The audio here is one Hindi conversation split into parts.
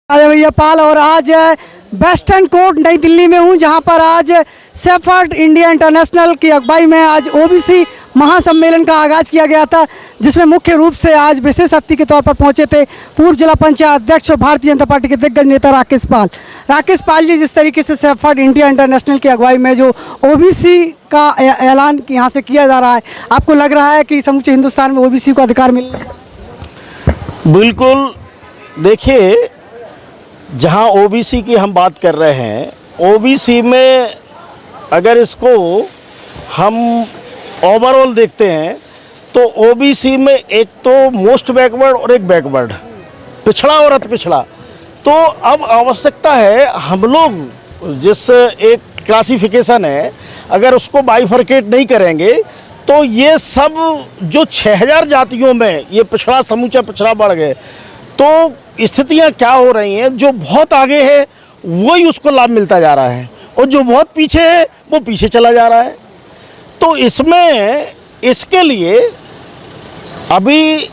अरे भैया पाल, और आज वेस्टर्न कोर्ट नई दिल्ली में हूँ, जहाँ पर आज शेफर्ड इंडिया इंटरनेशनल की अगुवाई में आज ओबीसी महासम्मेलन का आगाज़ किया गया था, जिसमें मुख्य रूप से आज विशेष अतिथि के तौर पर पहुँचे थे पूर्व जिला पंचायत अध्यक्ष और भारतीय जनता पार्टी के दिग्गज नेता राकेश पाल जी। जिस तरीके से शेफर्ड इंडिया इंटरनेशनल की अगुवाई में जो ओबीसी का ऐलान यहाँ से किया जा रहा है, आपको लग रहा है कि समूचे हिंदुस्तान में ओबीसी को अधिकार मिल रहा है? बिल्कुल। देखिए, जहां ओबीसी की हम बात कर रहे हैं, ओबीसी में अगर इसको हम ओवरऑल देखते हैं तो ओबीसी में एक तो मोस्ट बैकवर्ड और एक बैकवर्ड, पिछड़ा और अति पिछड़ा। तो अब आवश्यकता है हम लोग जिस एक क्लासिफिकेशन है, अगर उसको बाइफरकेट नहीं करेंगे तो ये सब जो 6000 जातियों में ये पिछड़ा समूचा पिछड़ा बढ़ गए, तो स्थितियां क्या हो रही हैं, जो बहुत आगे है वही उसको लाभ मिलता जा रहा है और जो बहुत पीछे है वो पीछे चला जा रहा है। तो इसमें इसके लिए अभी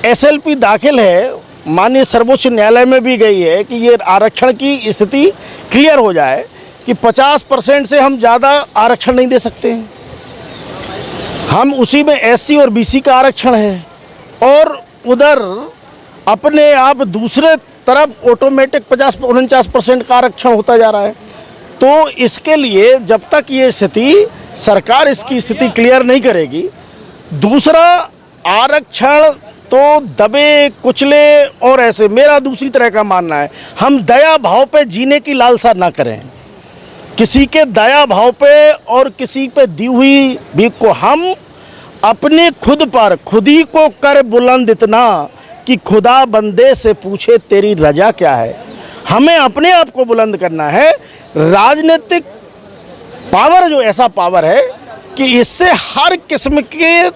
एसएलपी दाखिल है, माननीय सर्वोच्च न्यायालय में भी गई है कि ये आरक्षण की स्थिति क्लियर हो जाए कि 50% से हम ज़्यादा आरक्षण नहीं दे सकते हैं। हम उसी में एससी और बीसी का आरक्षण है और उधर अपने आप दूसरे तरफ ऑटोमेटिक 50-49% का आरक्षण होता जा रहा है। तो इसके लिए जब तक ये स्थिति सरकार इसकी स्थिति क्लियर नहीं करेगी, दूसरा आरक्षण तो दबे कुचले और ऐसे, मेरा दूसरी तरह का मानना है, हम दया भाव पे जीने की लालसा ना करें। किसी के दया भाव पे और किसी पे दी हुई भीख को हम अपने खुद पर खुद ही को कर बुलंद इतना कि खुदा बंदे से पूछे तेरी रजा क्या है। हमें अपने आप को बुलंद करना है। राजनीतिक पावर जो ऐसा पावर है कि इससे हर किस्म के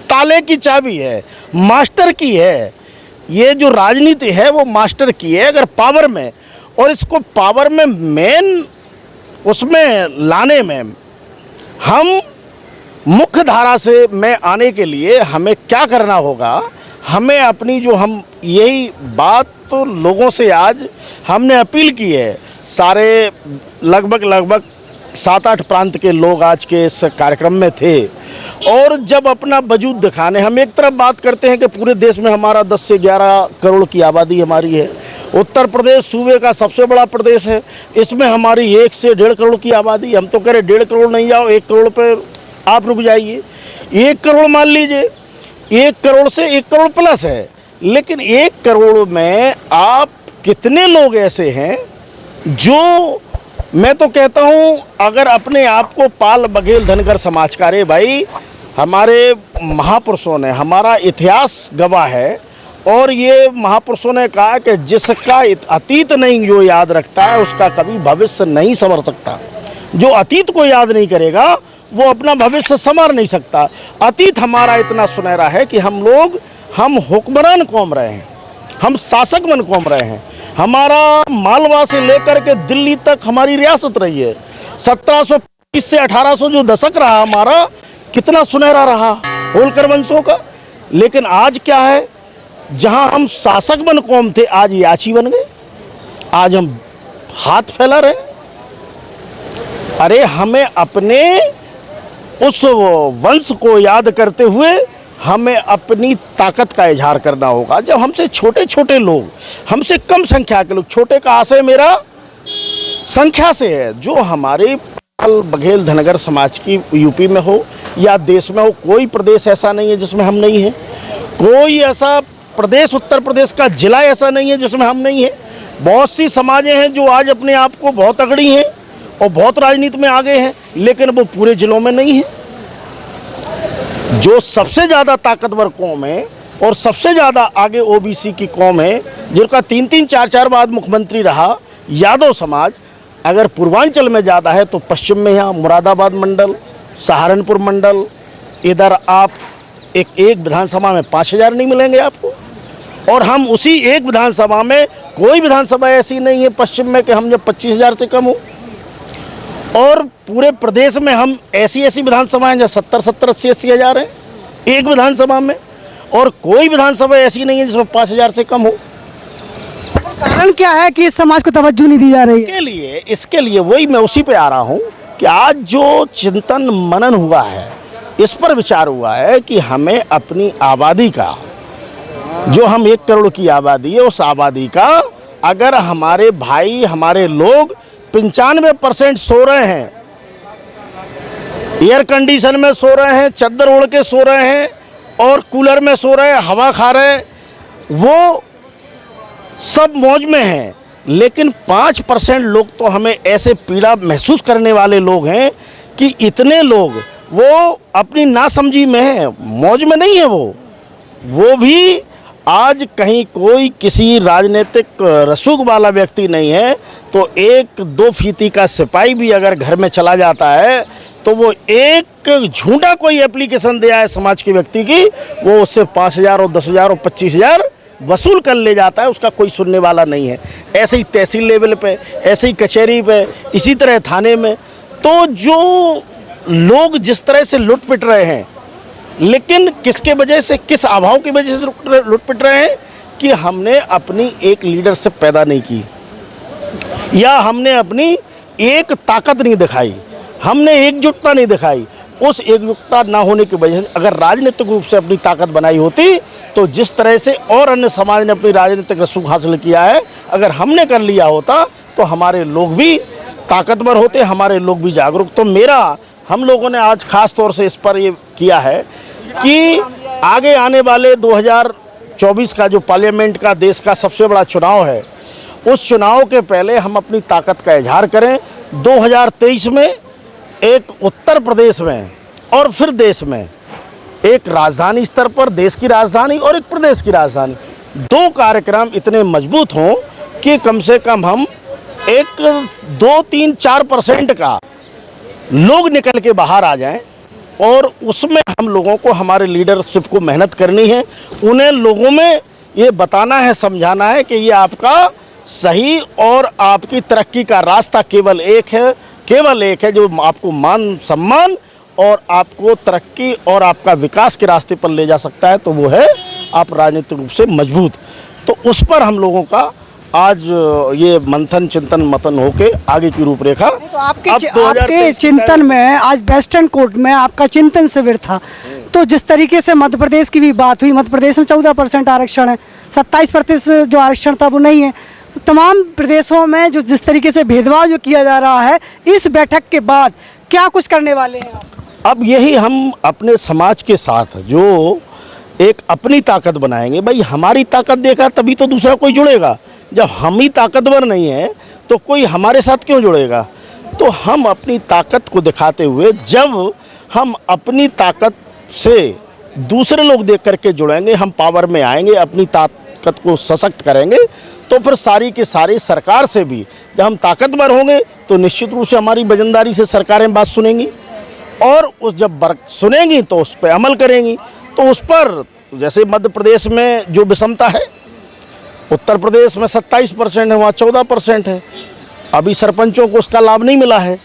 ताले की चाबी है, मास्टर की है। ये जो राजनीति है वो मास्टर की है अगर पावर में, और इसको पावर में मेन उसमें लाने में हम मुख्य धारा से में आने के लिए हमें क्या करना होगा, हमें अपनी जो हम यही बात तो लोगों से आज हमने अपील की है। सारे लगभग 7-8 प्रांत के लोग आज के इस कार्यक्रम में थे और जब अपना वजूद दिखाने, हम एक तरफ बात करते हैं कि पूरे देश में हमारा 10 से 11 करोड़ की आबादी हमारी है। उत्तर प्रदेश सूबे का सबसे बड़ा प्रदेश है, इसमें हमारी 1 से 1.5 करोड़ की आबादी। हम तो कह रहे 1.5 करोड़ नहीं जाओ, 1 करोड़ पर आप रुक जाइए। 1 करोड़ मान लीजिए, 1 करोड़ से 1 करोड़ प्लस है, लेकिन 1 करोड़ में आप कितने लोग ऐसे हैं जो, मैं तो कहता हूं, अगर अपने आप को पाल बघेल धनगर समाज का, रे भाई हमारे महापुरुषों ने, हमारा इतिहास गवाह है और ये महापुरुषों ने कहा कि जिसका अतीत नहीं जो याद रखता है उसका कभी भविष्य नहीं संवर सकता। जो अतीत को याद नहीं करेगा वो अपना भविष्य संवार नहीं सकता। अतीत हमारा इतना सुनहरा है कि हम हुक्मरान कौम रहे हैं, हम शासक बन कौम रहे हैं। हमारा मालवा से लेकर के दिल्ली तक हमारी रियासत रही है। 1720 से 1800 जो दशक रहा हमारा, कितना सुनहरा रहा होलकर वंशों का। लेकिन आज क्या है, जहां हम शासक बन कौम थे आज याची बन गए, आज हम हाथ फैला रहे। अरे हमें अपने उस वंश को याद करते हुए हमें अपनी ताकत का इजहार करना होगा। जब हमसे छोटे छोटे लोग, हमसे कम संख्या के लोग, छोटे का आशय मेरा संख्या से है, जो हमारे पाल बघेल धनगर समाज की यूपी में हो या देश में हो, कोई प्रदेश ऐसा नहीं है जिसमें हम नहीं हैं। कोई ऐसा प्रदेश, उत्तर प्रदेश का जिला ऐसा नहीं है जिसमें हम नहीं हैं। बहुत सी समाजें हैं जो आज अपने आप को बहुत तगड़ी हैं और बहुत राजनीति में आगे हैं, लेकिन वो पूरे जिलों में नहीं है। जो सबसे ज़्यादा ताकतवर कौम है और सबसे ज़्यादा आगे ओबीसी की कौम है, जिनका 3-3, 4-4 बार मुख्यमंत्री रहा, यादव समाज, अगर पूर्वांचल में ज़्यादा है तो पश्चिम में यहाँ मुरादाबाद मंडल, सहारनपुर मंडल, इधर आप एक विधानसभा में 5000 नहीं मिलेंगे आपको। और हम उसी एक विधानसभा में, कोई विधानसभा ऐसी नहीं है पश्चिम में कि हम जब 25,000 से कम हो। और पूरे प्रदेश में हम ऐसी विधानसभाएं जो 70, 80 हज़ार हैं एक विधानसभा में, और कोई विधानसभा ऐसी नहीं है जिसमें 5000 से कम हो। कारण क्या है कि इस समाज को तवज्जो नहीं दी जा रही है? इसके लिए वही मैं उसी पे आ रहा हूँ कि आज जो चिंतन मनन हुआ है, इस पर विचार हुआ है कि हमें अपनी आबादी का, जो हम 1 करोड़ की आबादी है, उस आबादी का अगर हमारे भाई हमारे लोग 95% सो रहे हैं, एयर कंडीशन में सो रहे हैं, चद्दर ओढ़ के सो रहे हैं और कूलर में सो रहे हैं, हवा खा रहे हैं, वो सब मौज में हैं, लेकिन 5% लोग तो हमें ऐसे पीड़ा महसूस करने वाले लोग हैं कि इतने लोग वो अपनी नासमझी में हैं, मौज में नहीं है। वो भी आज कहीं कोई किसी राजनीतिक रसूख वाला व्यक्ति नहीं है, तो 1-2 फीती का सिपाही भी अगर घर में चला जाता है तो वो एक झूठा कोई एप्लीकेशन दिया है समाज के व्यक्ति की, वो उससे 5,000 और 10,000 और 25,000 वसूल कर ले जाता है, उसका कोई सुनने वाला नहीं है। ऐसे ही तहसील लेवल पे, ऐसे ही कचहरी पे, इसी तरह थाने में। तो जो लोग जिस तरह से लुट पिट रहे हैं, लेकिन किसके वजह से, किस अभाव की वजह से लुट पिट रहे हैं कि हमने अपनी एक लीडरशिप पैदा नहीं की, या हमने अपनी एक ताकत नहीं दिखाई, हमने एकजुटता नहीं दिखाई। उस एकजुटता ना होने की वजह से अगर राजनीतिक रूप से अपनी ताकत बनाई होती, तो जिस तरह से और अन्य समाज ने अपनी राजनीतिक रसूख हासिल किया है, अगर हमने कर लिया होता तो हमारे लोग भी ताकतवर होते, हमारे लोग भी जागरूक। तो हम लोगों ने आज खास तौर से इस पर ये किया है कि आगे आने वाले 2024 का जो पार्लियामेंट का देश का सबसे बड़ा चुनाव है, उस चुनाव के पहले हम अपनी ताकत का इजहार करें। 2023 में एक उत्तर प्रदेश में और फिर देश में एक राजधानी स्तर पर, देश की राजधानी और एक प्रदेश की राजधानी, 2 कार्यक्रम इतने मजबूत हों कि कम से कम हम 2-3-4% का लोग निकल के बाहर आ जाएं, और उसमें हम लोगों को, हमारे लीडरशिप को मेहनत करनी है, उन्हें लोगों में ये बताना है, समझाना है कि ये आपका सही और आपकी तरक्की का रास्ता केवल एक है, जो आपको मान सम्मान और आपको तरक्की और आपका विकास के रास्ते पर ले जा सकता है, तो वो है आप राजनीतिक रूप से मजबूत। तो उस पर हम लोगों का आज ये मंथन चिंतन मतन होके आगे की रूपरेखा। तो आपके चिंतन में आज वेस्टर्न कोर्ट में आपका चिंतन शिविर था, तो जिस तरीके से मध्य प्रदेश की भी बात हुई, मध्य प्रदेश में 14% आरक्षण है, 27% जो आरक्षण था वो नहीं है, तो तमाम प्रदेशों में जो जिस तरीके से भेदभाव जो किया जा रहा है, इस बैठक के बाद क्या कुछ करने वाले हैं आप? अब यही हम अपने समाज के साथ जो एक अपनी ताकत बनाएंगे। भाई हमारी ताकत देखा तभी तो दूसरा कोई जुड़ेगा, जब हम ही ताकतवर नहीं है तो कोई हमारे साथ क्यों जुड़ेगा। तो हम अपनी ताकत को दिखाते हुए, जब हम अपनी ताकत से दूसरे लोग देख करके जुड़ेंगे, हम पावर में आएंगे, अपनी ताकत को सशक्त करेंगे, तो फिर सारी के सारी सरकार से भी जब हम ताकतवर होंगे तो निश्चित रूप से हमारी वजनदारी से सरकारें बात सुनेंगी, और उस जब सुनेंगी तो उस पर अमल करेंगी। तो उस पर जैसे मध्य प्रदेश में जो विषमता है, उत्तर प्रदेश में 27% है, वहाँ 14% है, अभी सरपंचों को उसका लाभ नहीं मिला है।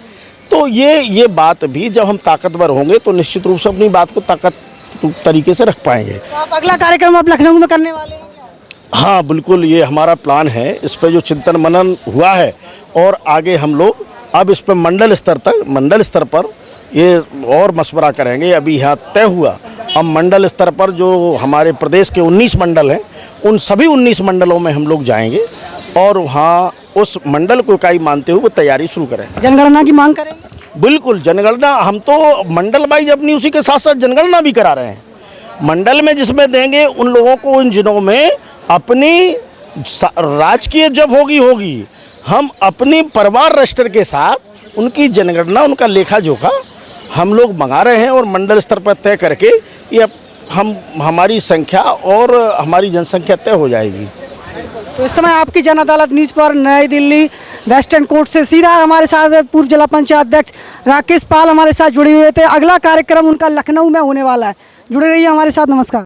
तो ये बात भी जब हम ताकतवर होंगे तो निश्चित रूप से अपनी बात को ताकत तरीके से रख पाएंगे। तो आप अगला कार्यक्रम आप लखनऊ में करने वाले हैं क्या? हाँ बिल्कुल, ये हमारा प्लान है। इस पर जो चिंतन मनन हुआ है, और आगे हम लोग अब इस पर मंडल स्तर पर ये और मशवरा करेंगे। अभी यहाँ तय हुआ, अब मंडल स्तर पर जो हमारे प्रदेश के 19 मंडल हैं, उन सभी 19 मंडलों में हम लोग जाएंगे और वहाँ उस मंडल को इकाई मानते हुए वो तैयारी शुरू करेंगे। जनगणना की मांग करेंगे? बिल्कुल, जनगणना हम तो मंडल वाइज अपनी उसी के साथ साथ जनगणना भी करा रहे हैं। मंडल में जिसमें देंगे उन लोगों को उन जिलों में अपनी राजकीय जब होगी हम अपनी परिवार रजिस्टर के साथ उनकी जनगणना, उनका लेखा जोखा हम लोग मंगा रहे हैं, और मंडल स्तर पर तय करके ये हमारी संख्या और हमारी जनसंख्या तय हो जाएगी। तो इस समय आपकी जन अदालत न्यूज पर नई दिल्ली वेस्टर्न कोर्ट से सीधा हमारे साथ पूर्व जिला पंचायत अध्यक्ष राकेश पाल हमारे साथ जुड़े हुए थे। अगला कार्यक्रम उनका लखनऊ में होने वाला है। जुड़े रहिए हमारे साथ। नमस्कार।